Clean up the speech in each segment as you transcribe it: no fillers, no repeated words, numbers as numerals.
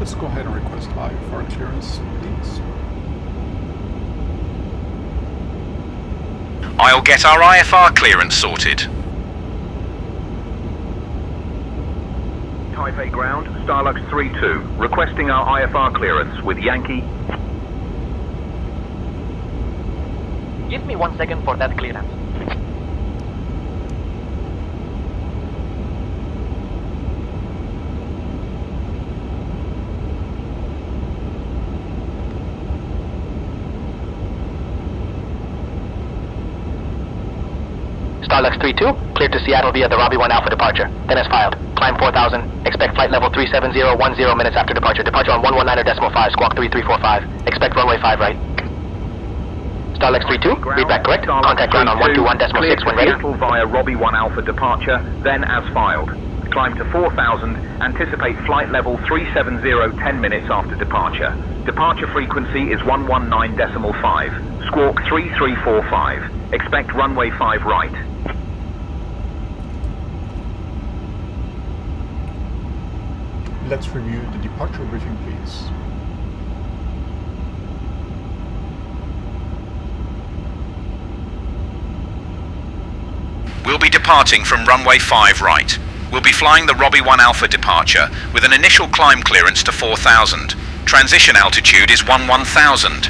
Let's go ahead and request IFR clearance, please. I'll get our IFR clearance sorted. Taipei ground, Starlux 3-2, requesting our IFR clearance with Yankee. Give me 1 second for that clearance. Starlux 3-2, cleared to Seattle via the Robbie 1 Alpha departure. Then as filed. Climb 4000, expect flight level 37010 minutes after departure. Departure on 119.5, squawk 3345. Expect runway 5 right. Starlux 3-2, read back correct. Contact ground on 121.6 when ready. Seattle via Robbie 1 Alpha departure, then as filed. Climb to 4000, anticipate flight level 370 10 minutes after departure. Departure frequency is 119.5, squawk 3345. Expect runway 5 right. Let's review the departure briefing, please. We'll be departing from runway 5 right. We'll be flying the Robbie 1 Alpha departure with an initial climb clearance to 4000. Transition altitude is 11,000.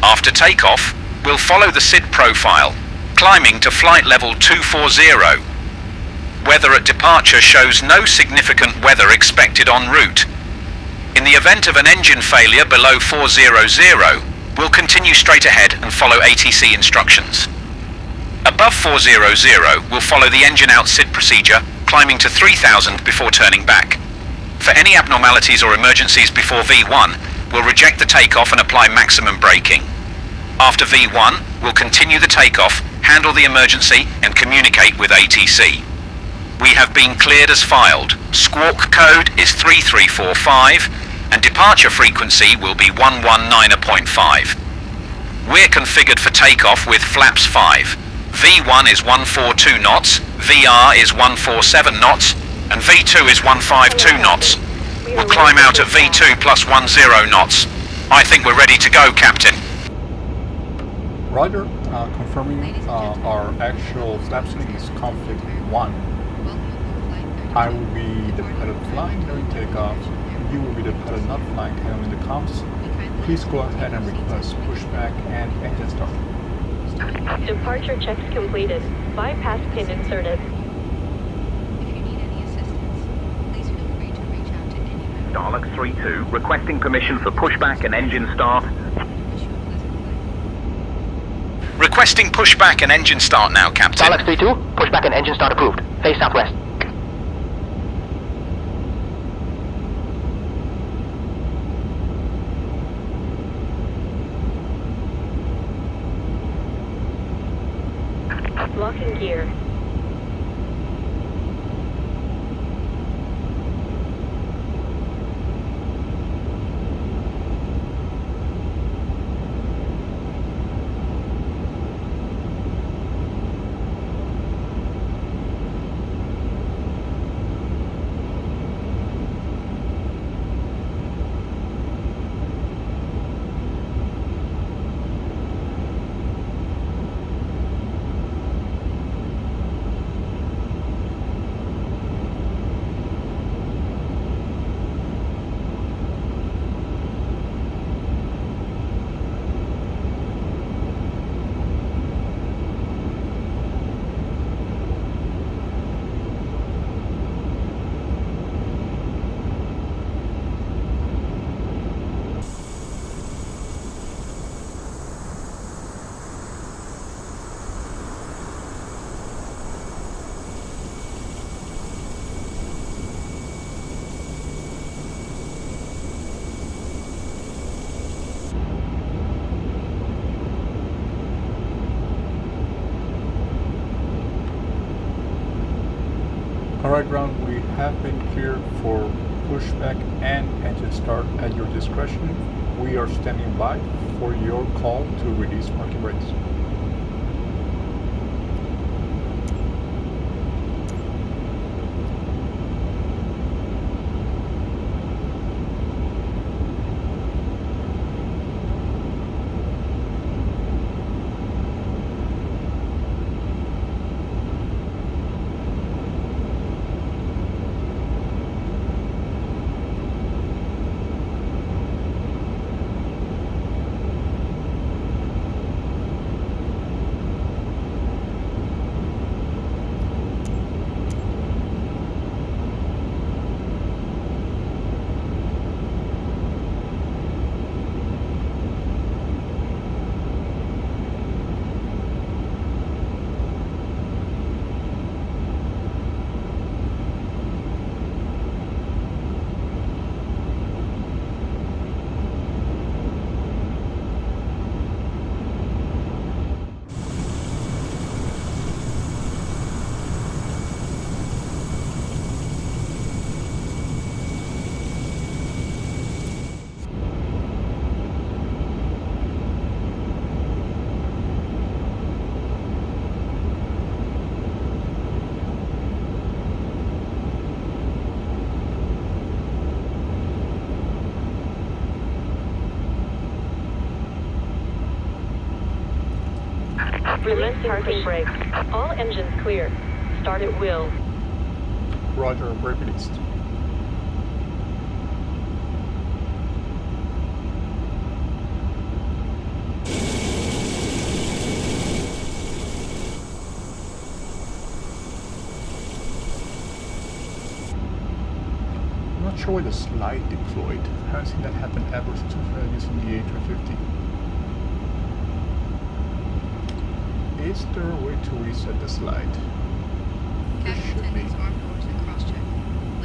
After takeoff, we'll follow the SID profile, climbing to flight level 240. Weather at departure shows no significant weather expected en route. In the event of an engine failure below 400, we'll continue straight ahead and follow ATC instructions. Above 400, we'll follow the engine out SID procedure, climbing to 3000 before turning back. For any abnormalities or emergencies before V1, we'll reject the takeoff and apply maximum braking. After V1, we'll continue the takeoff, handle the emergency, and communicate with ATC. We have been cleared as filed. Squawk code is 3345, and departure frequency will be 119.5. We're configured for takeoff with flaps 5. V1 is 142 knots, VR is 147 knots, and V2 is 152 knots. We'll climb out at V2 plus 10 knots. I think we're ready to go, Captain. Roger, confirming our actual flap setting is config 1. I will be the pilot flying during takeoff. You will be the pilot not flying handling the comms. Please go ahead and request pushback and engine start. Departure checks completed. Bypass pin inserted. If you need any assistance, please feel free to reach out to any member. Starlux 3-2, requesting permission for pushback and engine start. Requesting pushback and engine start now, Captain. Starlux 3-2, pushback and engine start approved. Face southwest. Locking gear. Alright ground, we have been cleared for pushback and engine start at your discretion. We are standing by for your call to release parking brakes. Release parking brakes. All engines clear. Start at will. Roger, brake released. I'm not sure why the slide deployed. I haven't seen that happen ever since I started using the A350. Is there a way to reset the slide? There Cabin should be. attendants, armed doors, and cross-check.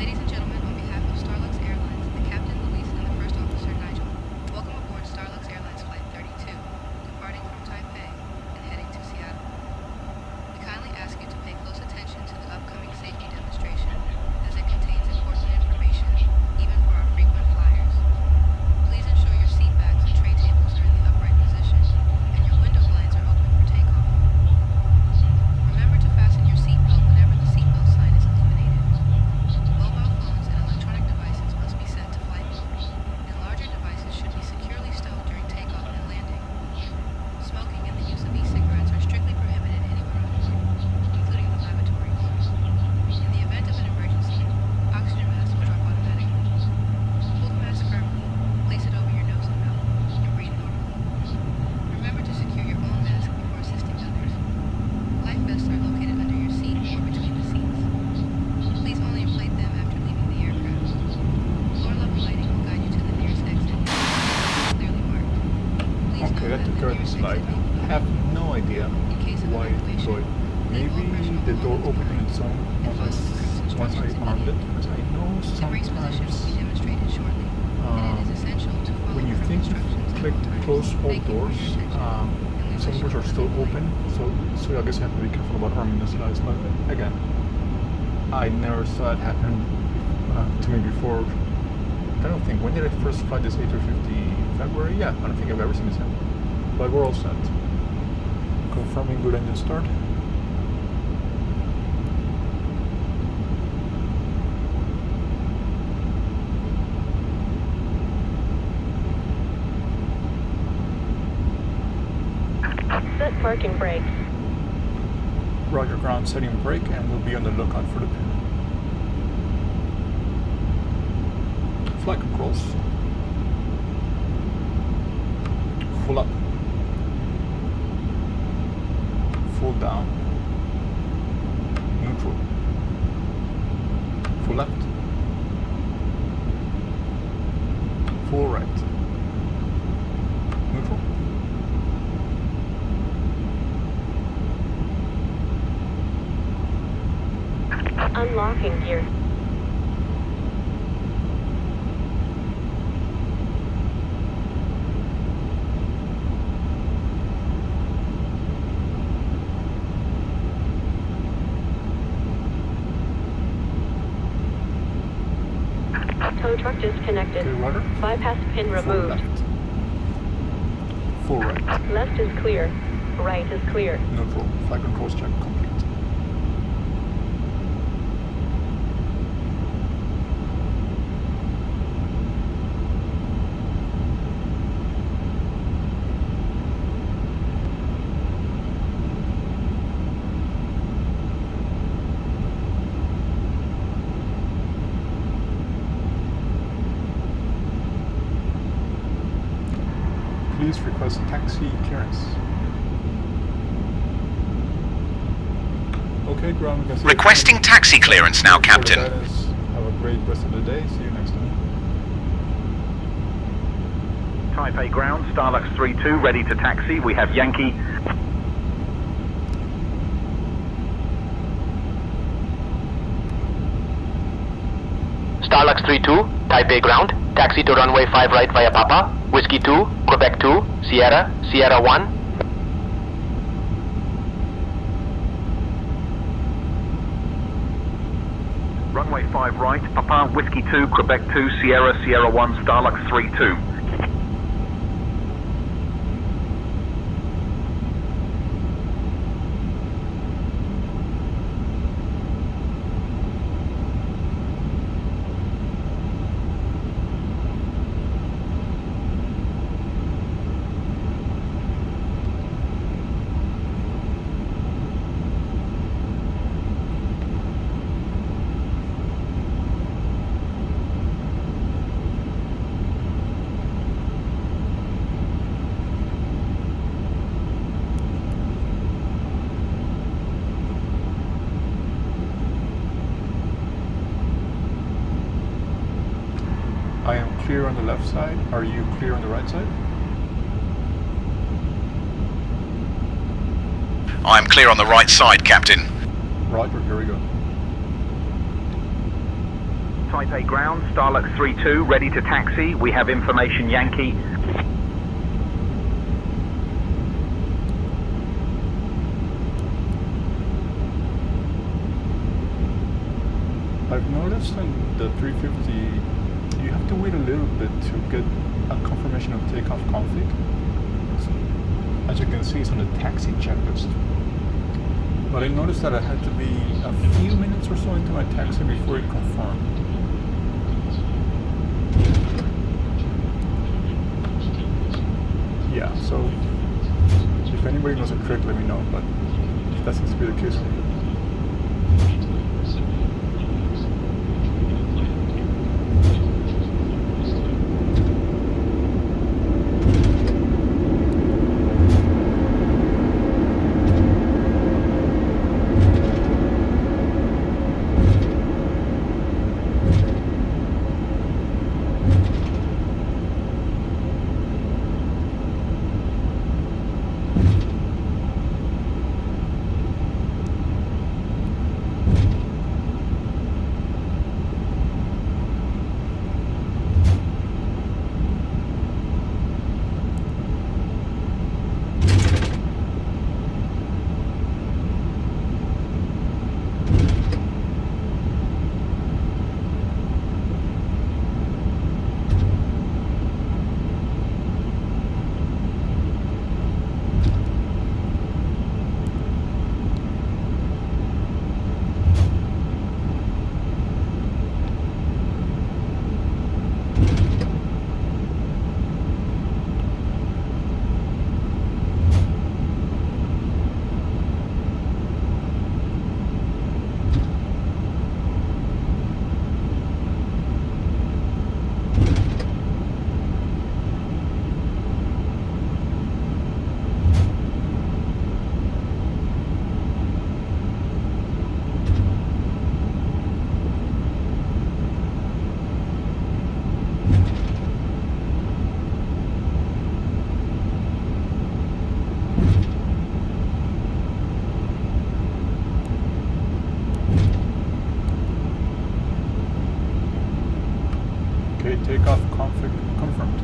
Ladies and gentlemen, on behalf of Starlux Airlines, the captain, Luis, and the first officer, Nigel, welcome aboard Starlux Airlines Flight 32, departing from Taipei and heading to Seattle. We kindly ask you to pay close attention to the upcoming safety demonstration, as it contains important information, even for our frequent flyers. Please ensure your seat backs and tray tables are in the upright position, and your window blinds are open for takeoff. Remember to fasten your seatbelt whenever the seatbelt sign is illuminated. Mobile phones and electronic devices must be set to flight mode, and larger devices should be securely stowed during takeoff and landing. Smoking and the use of e-cigarettes are strictly prohibited anywhere on board, including the lavatory. In the event of an emergency, oxygen masks will drop automatically. Hold the mask firmly, place it over your nose and mouth, and breathe normally. Remember to secure your own mask before assisting others. Life vests are located under your seat or between the seats. Please only inflate them after leaving the aircraft. Floor level lighting will guide you to the nearest exit, clearly marked. Please Okay, note that took the care of the nearest slide. exit may be I have no idea in case of why it deployed. Maybe the door opened on its own once I armed it, because I know The brace position will be sometimes demonstrated shortly, and it is essential to follow when you firm think instructions you've at clicked all times. close all Thank you for your doors, attention, and we some wish doors you are a still pleasant open, flight. so I guess I have to be careful about arming the slides. But again, I never saw it happen to me before. I don't think. When did I first fly this A350? February? Yeah, I don't think I've ever seen this happen. But we're all set. Confirming good engine start. Set parking brakes. Roger, ground setting brake, and we'll be on the lookout for the pin. Flight controls. Full up. Full down. Neutral. Full left. Full right. Neutral. Unlocking gear. Tow truck disconnected. Okay, rudder. Bypass pin Full removed. left. Full right. Left is clear. Right is clear. Neutral. Flight controls check complete. Please request taxi clearance. Okay, ground. We can see Requesting taxi clearance now, Captain. Have a great rest of the day. See you next time. Taipei ground, Starlux 32, ready to taxi. We have Yankee. Starlux 32, Taipei ground. Taxi to runway 5 right via Papa. Whiskey 2, Quebec 2, Sierra, Sierra 1. Runway 5 right, Papa, Whiskey 2, Quebec 2, Sierra, Sierra 1, Starlux 32. clear on the left side? Are you clear on the right side? I'm clear on the right side, Captain. Roger, here we go. Taipei ground, Starlux 3-2, ready to taxi. We have information Yankee. I've noticed on the 350, you have to wait a little bit to get a confirmation of takeoff config. So, as you can see, it's on the taxi checklist. But I noticed that I had to be a few minutes or so into my taxi before it confirmed. Yeah, so if anybody knows a trick, let me know, but that seems to be the case. Okay, takeoff config confirmed.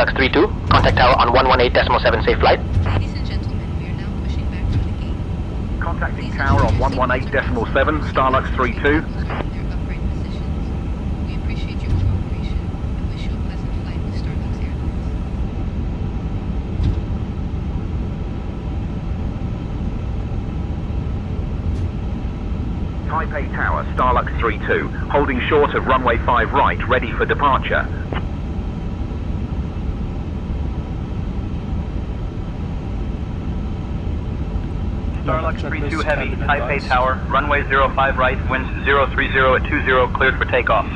Starlux 32, contact tower on 118.7 safe flight. Ladies and gentlemen, we are now pushing back from the gate. Contacting tower on 118.7, Starlux 32. Their upright positions. We appreciate your cooperation and wish you a pleasant flight with Starlux Airlines. Taipei Tower, Starlux 32, holding short of runway 5 right, ready for departure. Starlux 32 Heavy, Taipei Tower, runway 05 right, winds 030 at 20, cleared for takeoff.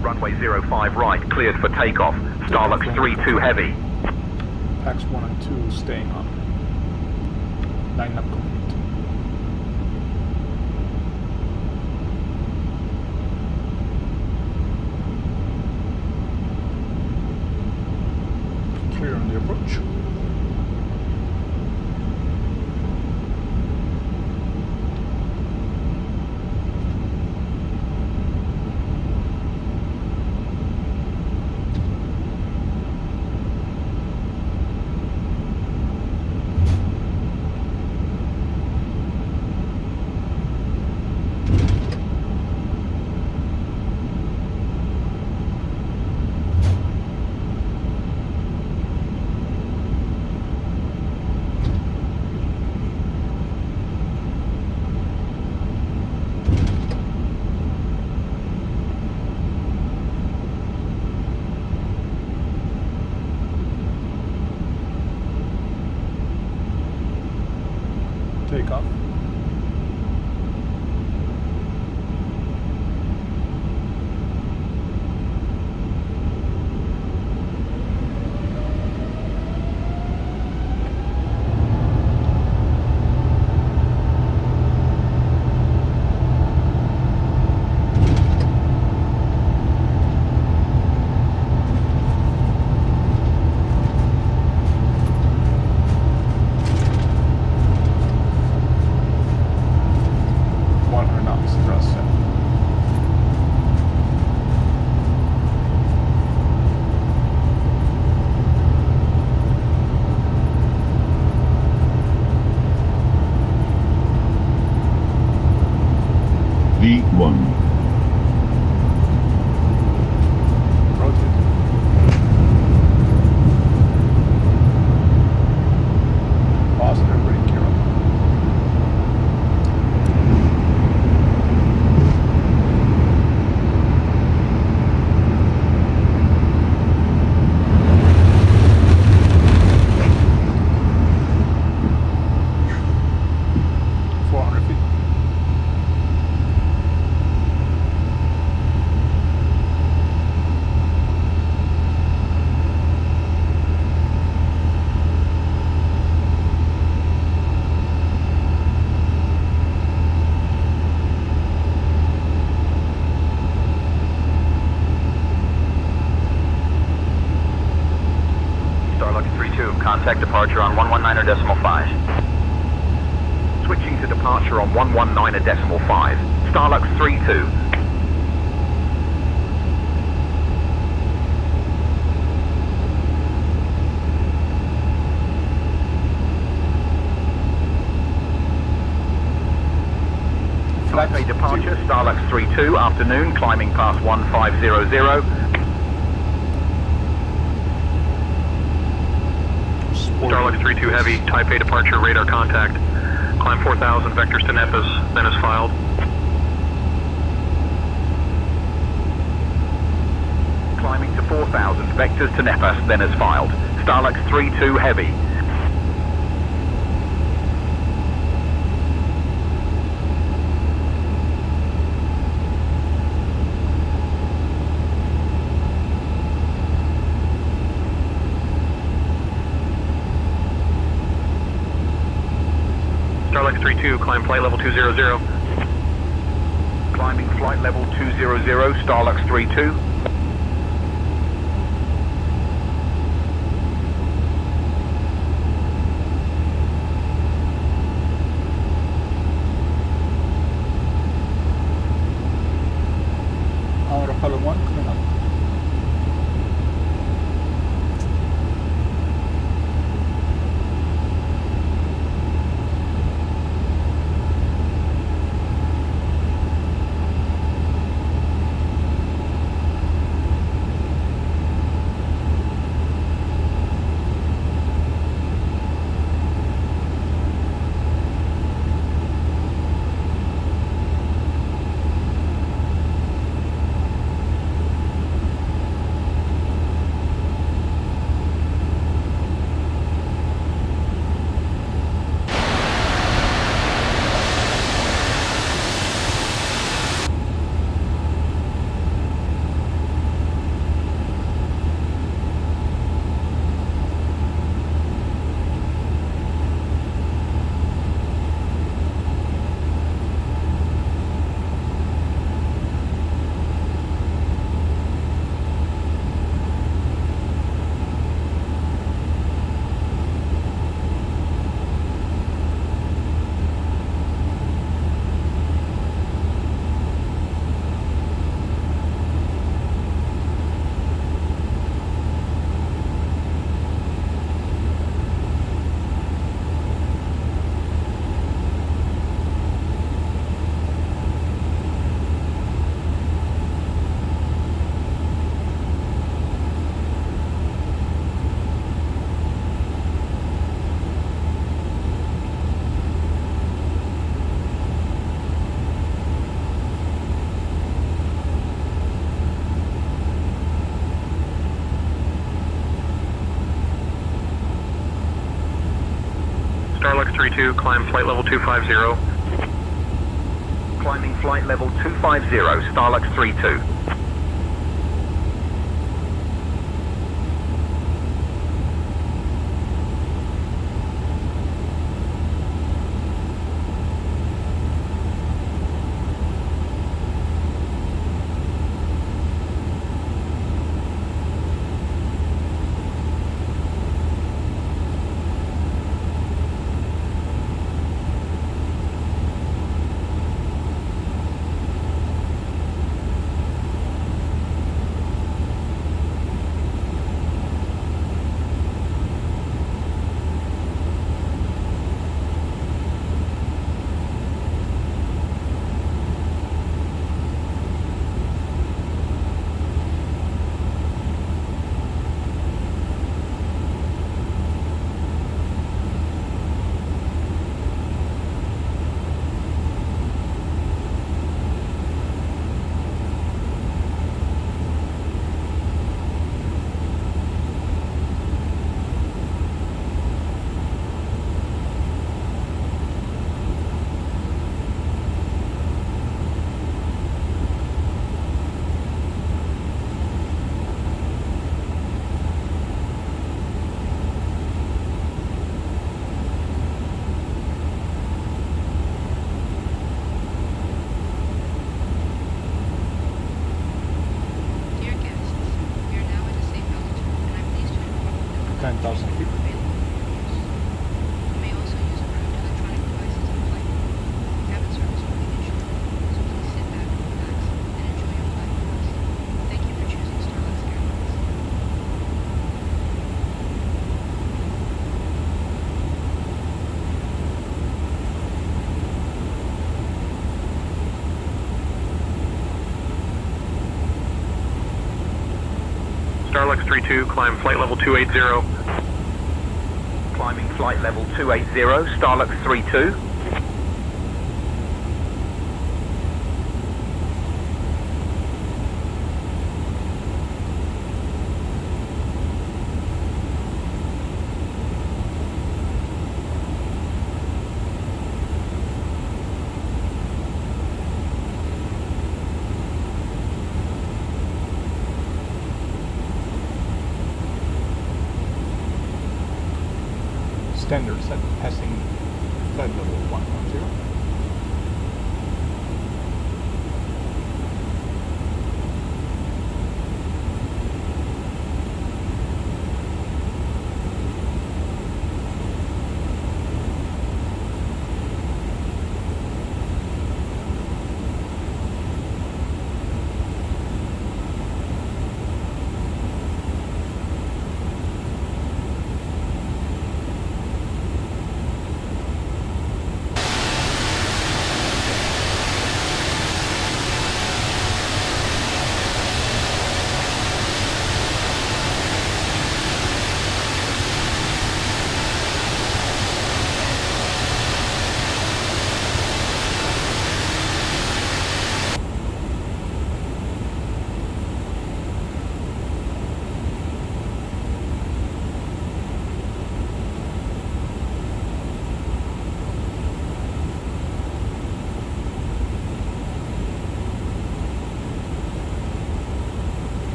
Runway 05 right, cleared for takeoff. Starlux 32 Heavy. Packs 1 and 2 staying on. Line up complete. Clear on the approach. Take off. V1. Rotate. Positive brake gear. Contact departure on 119.5. Switching to departure on 119.5. Starlux 32. Taipei departure, Starlux 32, afternoon, climbing past 1500. Starlux 32 Heavy, Taipei departure, radar contact. Climb 4000, vectors to Nepes, then is filed. Climbing to 4000, vectors to Nepes, then is filed. Starlux 32 Heavy. Starlux 32, climb flight level 200. Climbing flight level 200, Starlux 32. Starlux 32, climb flight level 250. Climbing flight level 250, Starlux 32. Starlux 32, climb flight level 280. Climbing flight level 280, Starlux 32. Standard set passing flight level 110.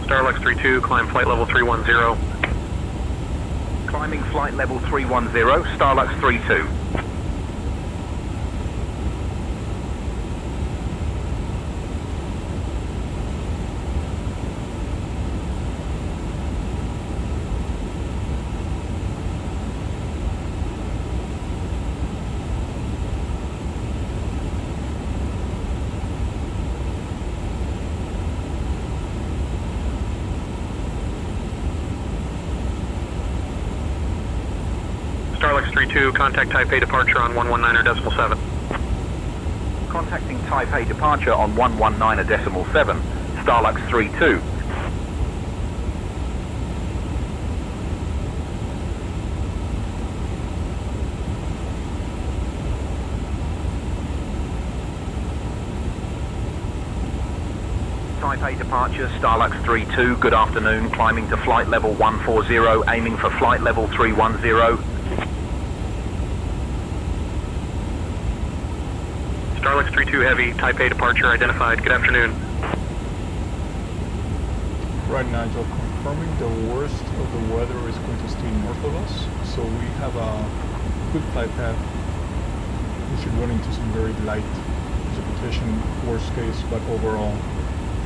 Starlux 32, climb flight level 310. Climbing flight level 310, Starlux 32. Starlux 32, contact Taipei departure on 119.7. Contacting Taipei departure on 119.7, Starlux 32. Taipei departure, Starlux 32, good afternoon, climbing to flight level 140, aiming for flight level 310. Starlux 32 Heavy, Taipei departure identified. Good afternoon. Right, Nigel, confirming the worst of the weather is going to stay north of us, so we have a good flight path. We should run into some very light precipitation, worst case, but overall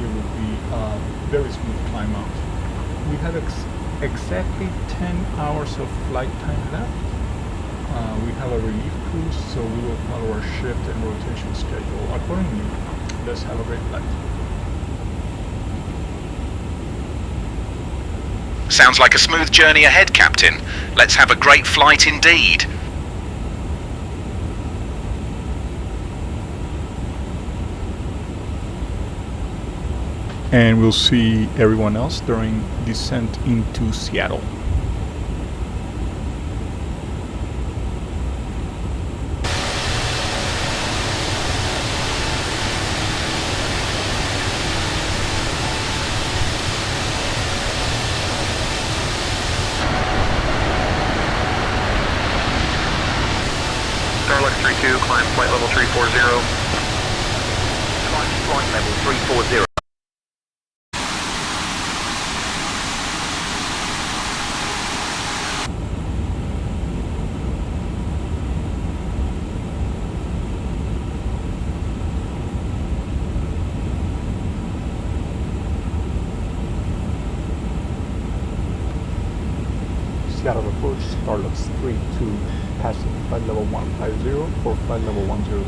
it will be a very smooth climb out. We have exactly 10 hours of flight time left. We have a relief cruise, so we will follow our shift and rotation schedule accordingly. Let's have a great flight. Sounds like a smooth journey ahead, Captain. Let's have a great flight indeed. And we'll see everyone else during descent into Seattle. Starlux 32, climb flight level 340. Climb flight level 340. Seattle approach, Starlux 32, passing flight level 150 for flight level 100.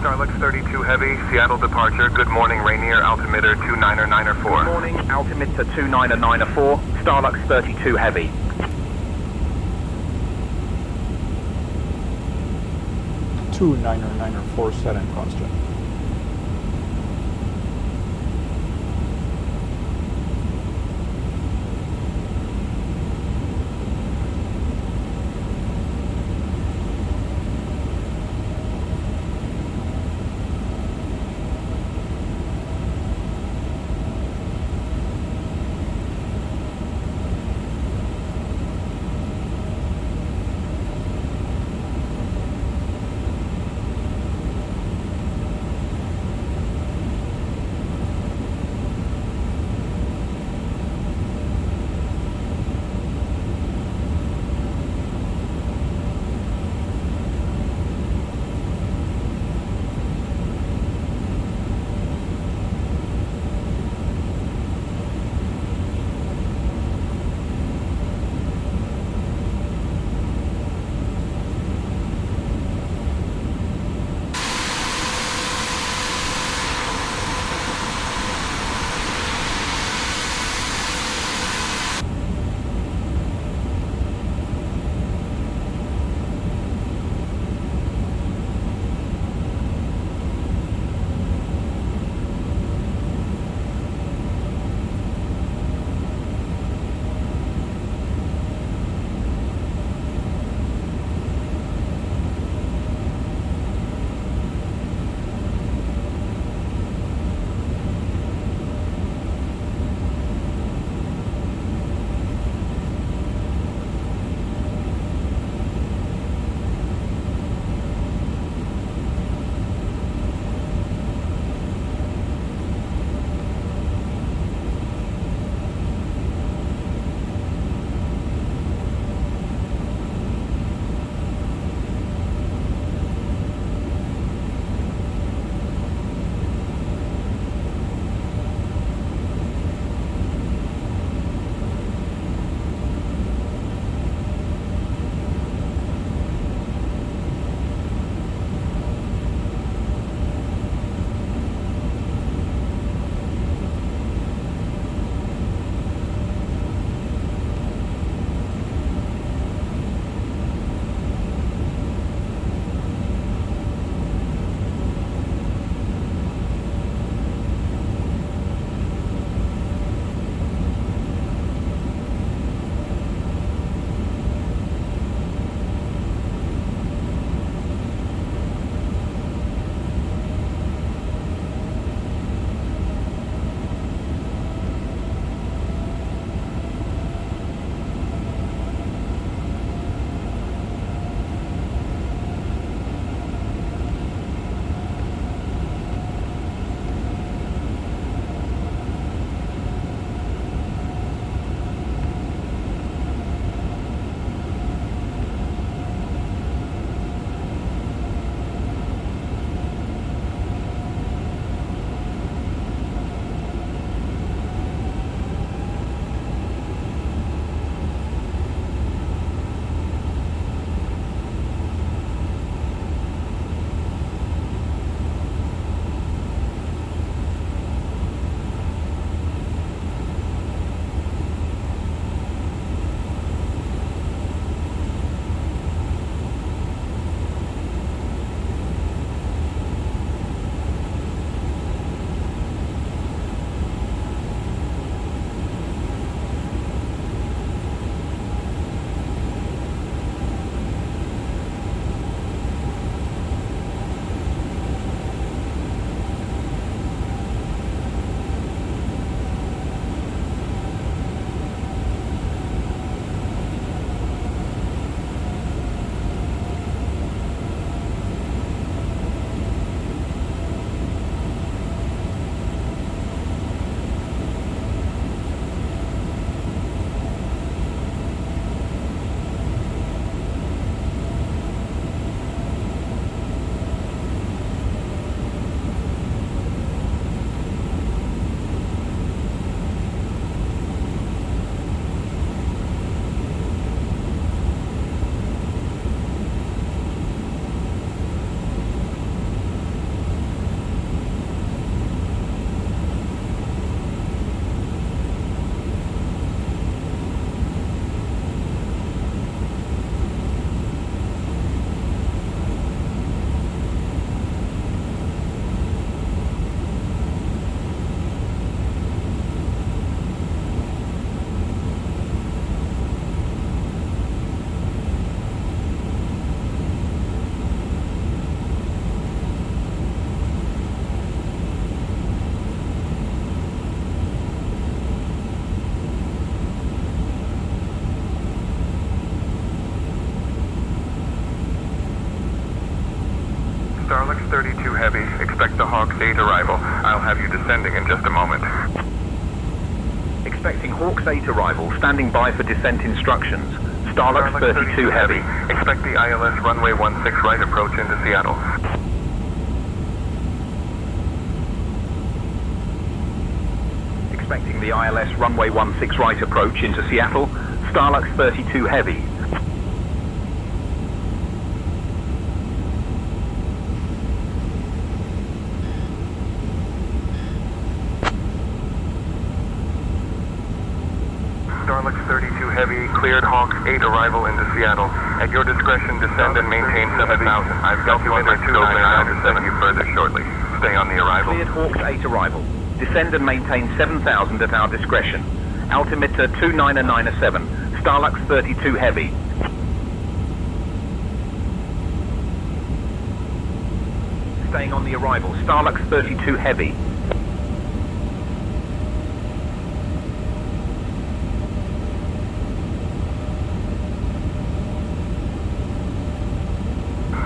Starlux 32 Heavy, Seattle departure. Good morning, Rainier, altimeter 29904. Good morning, altimeter 29904, Starlux 32 Heavy. 29904 set and constant. Hawks 8 arrival, standing by for descent instructions. Starlux 32 heavy. Expect the ILS runway 16 right approach into Seattle. Expecting the ILS runway 16 right approach into Seattle. Starlux 32 heavy. Starlux 32 heavy, cleared Hawks 8 arrival into Seattle. At your discretion, descend and maintain 7,000. I've got you under 299 to send you further shortly. Stay on the arrival. Cleared Hawks 8 arrival. Descend and maintain 7,000 at our discretion. Altimeter 29907. Starlux 32 heavy. Staying on the arrival. Starlux 32 heavy.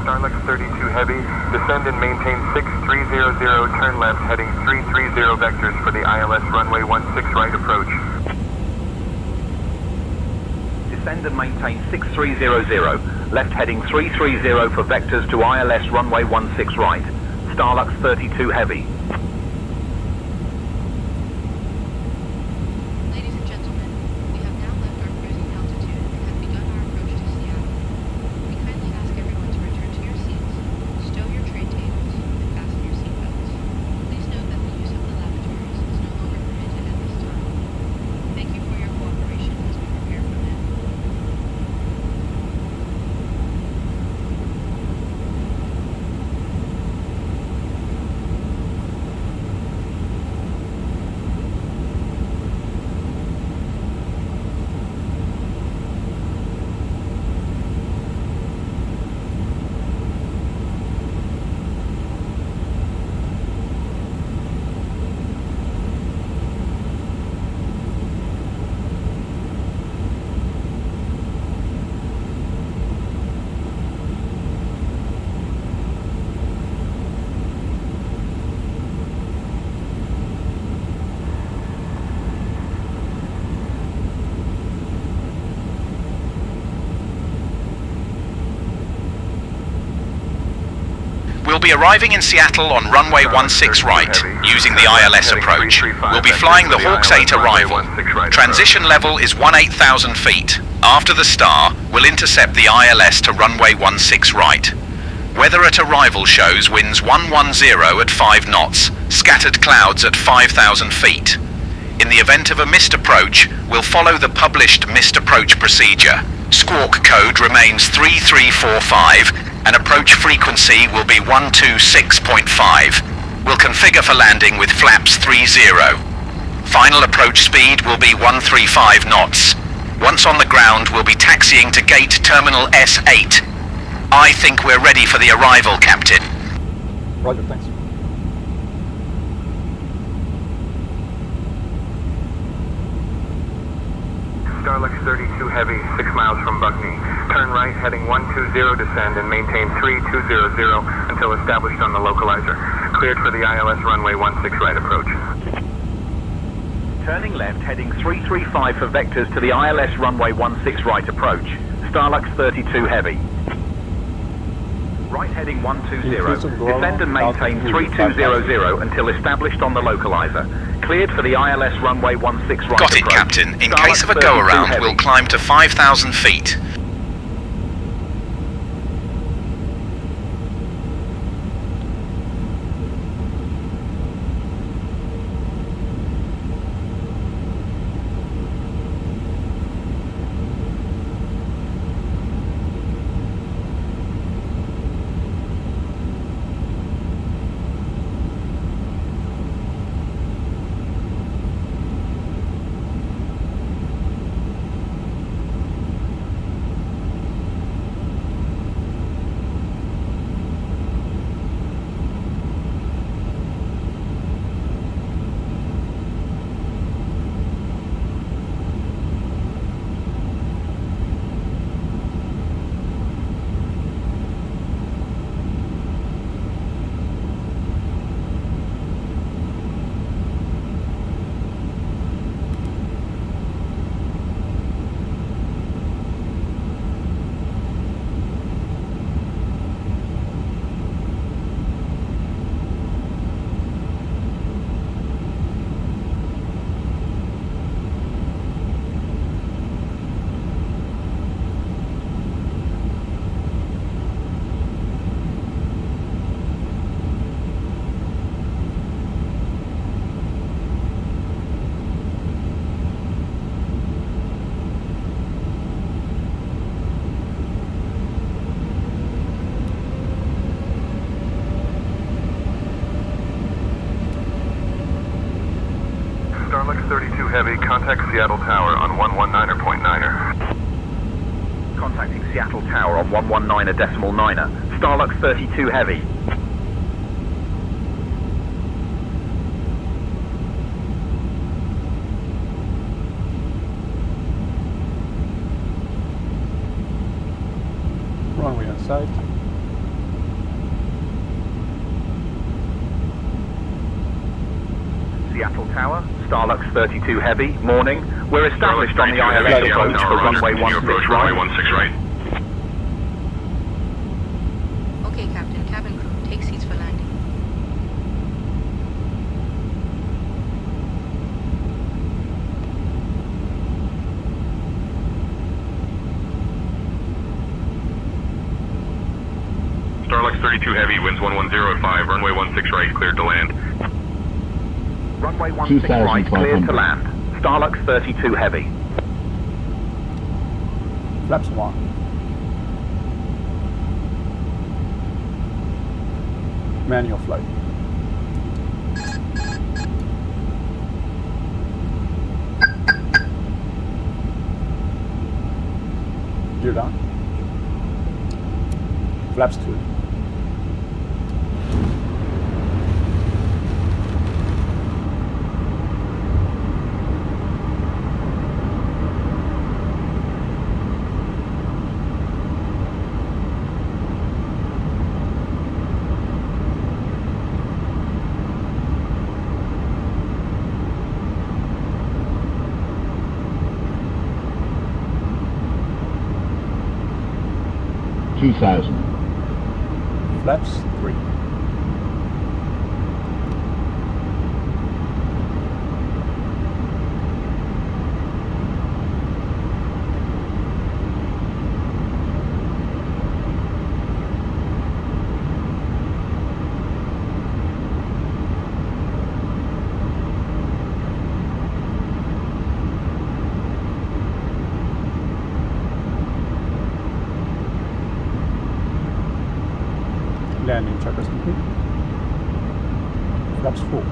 Starlux 32 heavy, descend and maintain 6300, turn left, heading 330 vectors for the ILS runway 16 right approach. Descend and maintain 6300, left heading 330 for vectors to ILS runway 16 right. Starlux 32 heavy. Ladies and gentlemen, we have now left our cruising altitude and have begun our approach to Seattle. We kindly ask everyone to return to your seats, stow your tray tables, and fasten your seatbelts. Please note that the use of the lavatories is no longer permitted at this time. Thank you for your cooperation as we prepare for landing. We'll be arriving in Seattle on runway 16 right, using the ILS approach. We'll be flying the Hawks 8 arrival. Transition level is 18,000 feet. After the star, we'll intercept the ILS to runway 16 right. Weather at arrival shows winds 110 at 5 knots, scattered clouds at 5,000 feet. In the event of a missed approach, we'll follow the published missed approach procedure. Squawk code remains 3345, and approach frequency will be 126.5. We'll configure for landing with flaps 30. Final approach speed will be 135 knots. Once on the ground, we'll be taxiing to gate terminal S8. I think we're ready for the arrival, Captain. Roger, thanks. Starlux 32 heavy, 6 miles from Buckney. Turn right, heading 120, descend and maintain 3200 until established on the localizer. Cleared for the ILS runway 16 right approach. Turning left, heading 335 for vectors to the ILS runway 16 right approach. Starlux 32 heavy. Right heading 120, descend and maintain 3200 until established on the localizer. Cleared for the ILS runway 16 right approach. Got it, Captain. In case of a go-around, we'll climb to 5,000 feet. Heavy, contact Seattle Tower on 119er.9er. Contacting Seattle Tower on 119.9er. Starlux 32 Heavy. Runway inside. Seattle Tower, Starlux 32 Heavy, morning. We're established on the ILS approach for runway 16 right. Okay, Captain. Cabin crew, take seats for landing. Starlux 32 Heavy, winds 110 at 5, runway 16 right, cleared to land. Runway 16 right, cleared to land. Starlux 32 Heavy. Flaps 1. Manual flight. Gear down. Flaps 2. Flaps 3. Landing checkers complete. Flaps 4.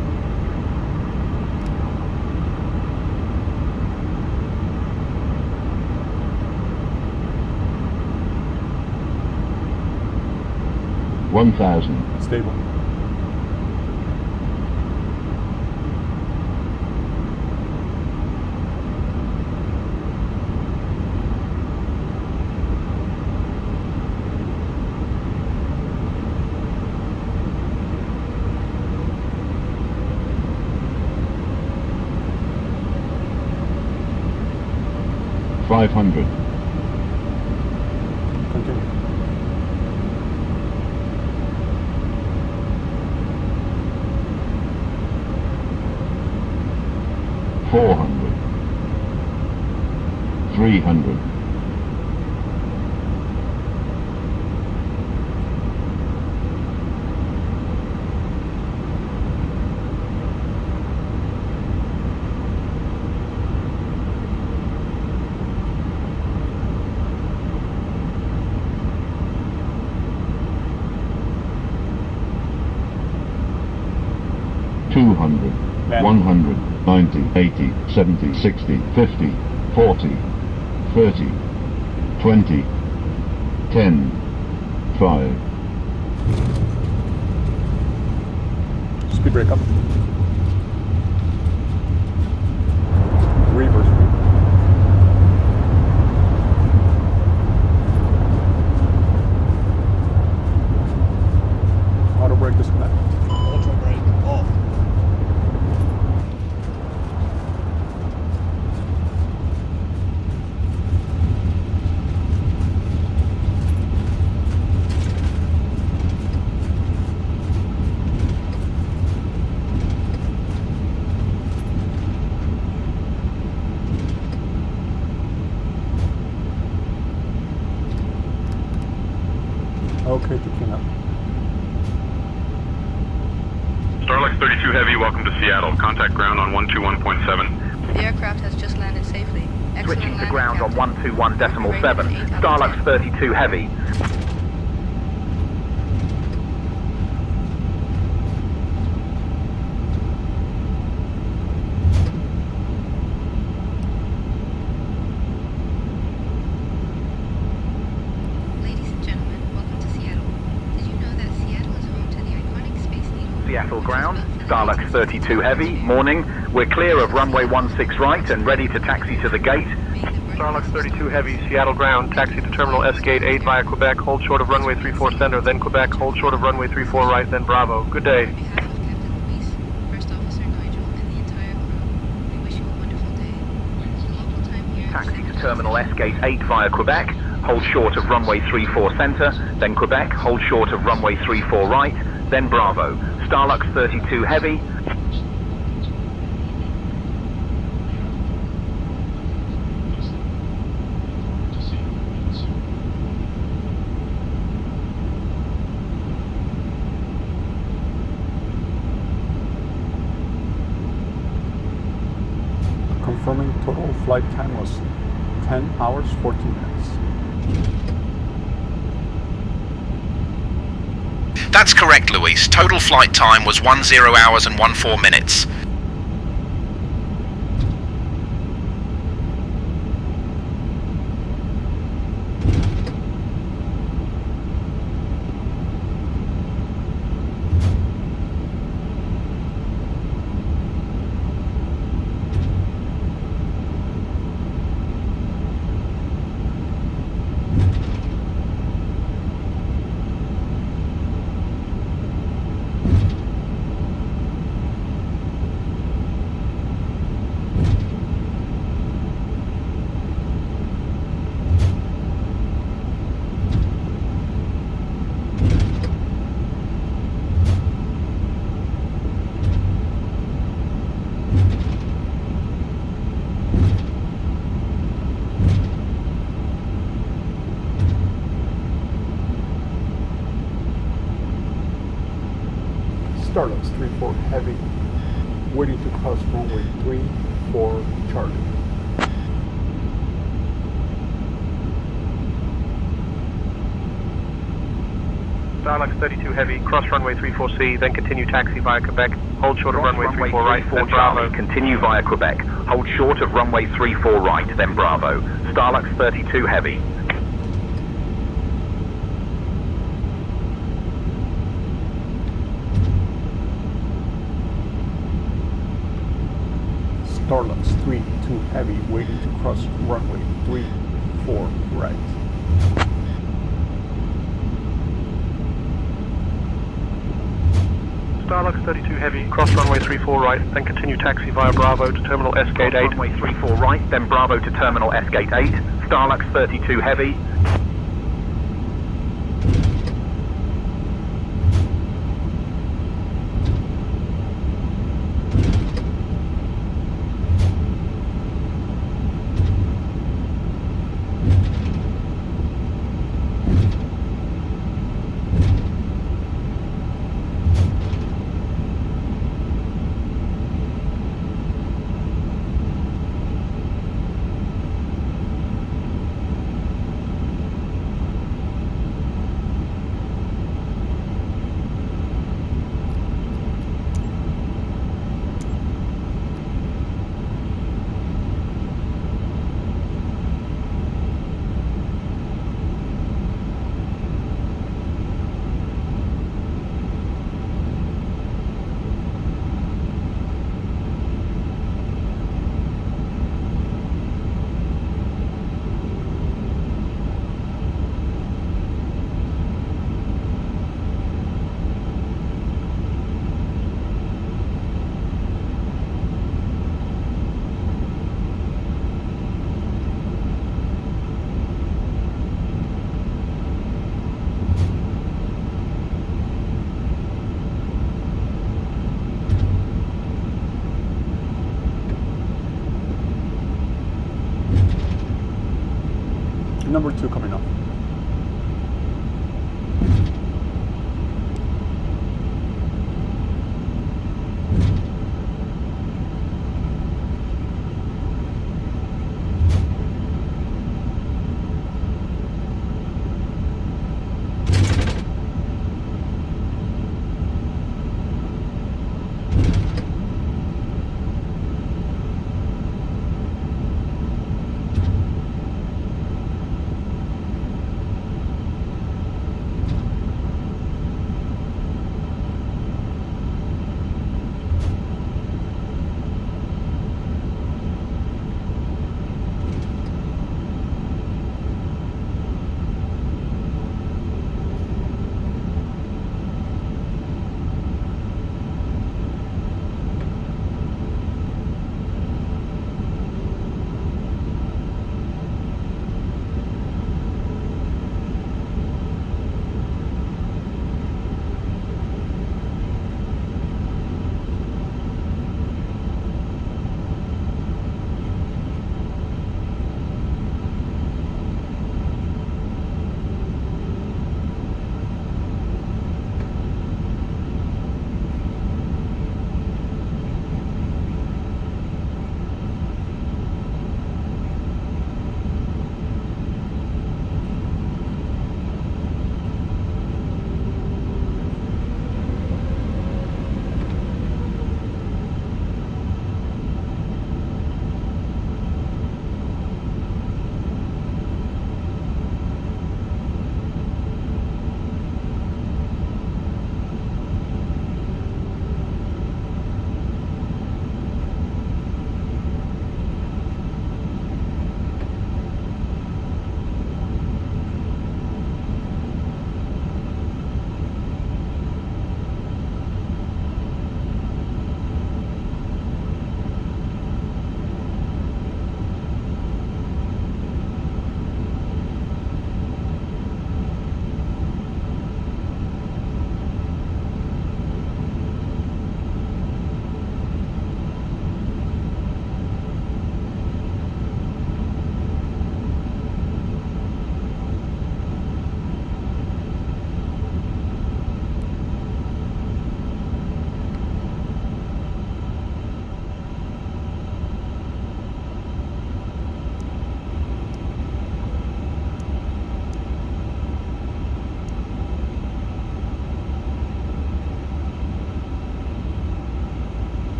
Stable. $500. Continue. $400. $300. $200, $100, $90, $80, $70, $60, $50, $40, $30, $20, $10, $5. Speed brake up. Reverse brake. Auto brake disconnect. Auto brake off. Okay to clean up. Starlux 32 Heavy, welcome to Seattle. Contact ground on 121.7. The aircraft has just landed safely. Excellent Switching to landing, ground on Captain. 121.7. Starlux 32 Heavy. Seattle ground, Starlux 32 Heavy, morning. We're clear of runway 16 right and ready to taxi to the gate. Starlux 32 Heavy, Seattle ground, taxi to terminal S gate 8 via Quebec, hold short of runway 34 center, then Quebec, hold short of runway 34 right, then Bravo. Good day. On behalf of Captain Luis, First Officer Nigel, and the entire crew, we wish you a wonderful day. The local time here is Taxi to 7:00. terminal S gate 8 via Quebec, hold short of runway 34 center, then Quebec, hold short of runway 34 right, then Bravo. Starlux 32 Heavy. Confirming total flight time was 10 hours 14 minutes. That's correct, Luis. Total flight time was 10 hours and 14 minutes. Starlux 34 Heavy, waiting to cross runway 34 Charlie. Starlux 32 Heavy, cross runway 34C, then continue taxi via Quebec, hold short of runway 34 right, then Bravo. Continue via Quebec, hold short of runway 34 right, then Bravo. Starlux 32 Heavy. Starlux 32 Heavy, waiting to cross runway 34 right. Starlux 32 Heavy, cross runway 34 right, then continue taxi via Bravo to terminal S gate 8. Runway 34 right, then Bravo to terminal S gate 8. Starlux 32 Heavy. Number 2 coming up.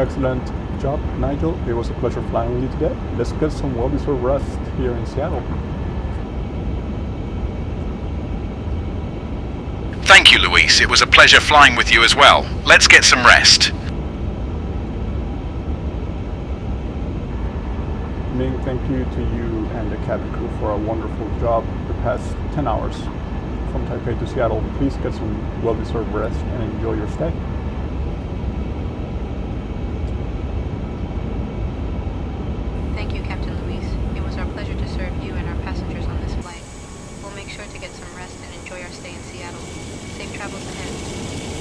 Excellent job, Nigel. It was a pleasure flying with you today. Let's get some well-deserved rest here in Seattle. Thank you, Luis. It was a pleasure flying with you as well. Let's get some rest. Ming, thank you to you and the cabin crew for a wonderful job the past 10 hours from Taipei to Seattle. Please get some well-deserved rest and enjoy your stay. Thank you, Captain Luis. It was our pleasure to serve you and our passengers on this flight. We'll make sure to get some rest and enjoy our stay in Seattle. Safe travels ahead.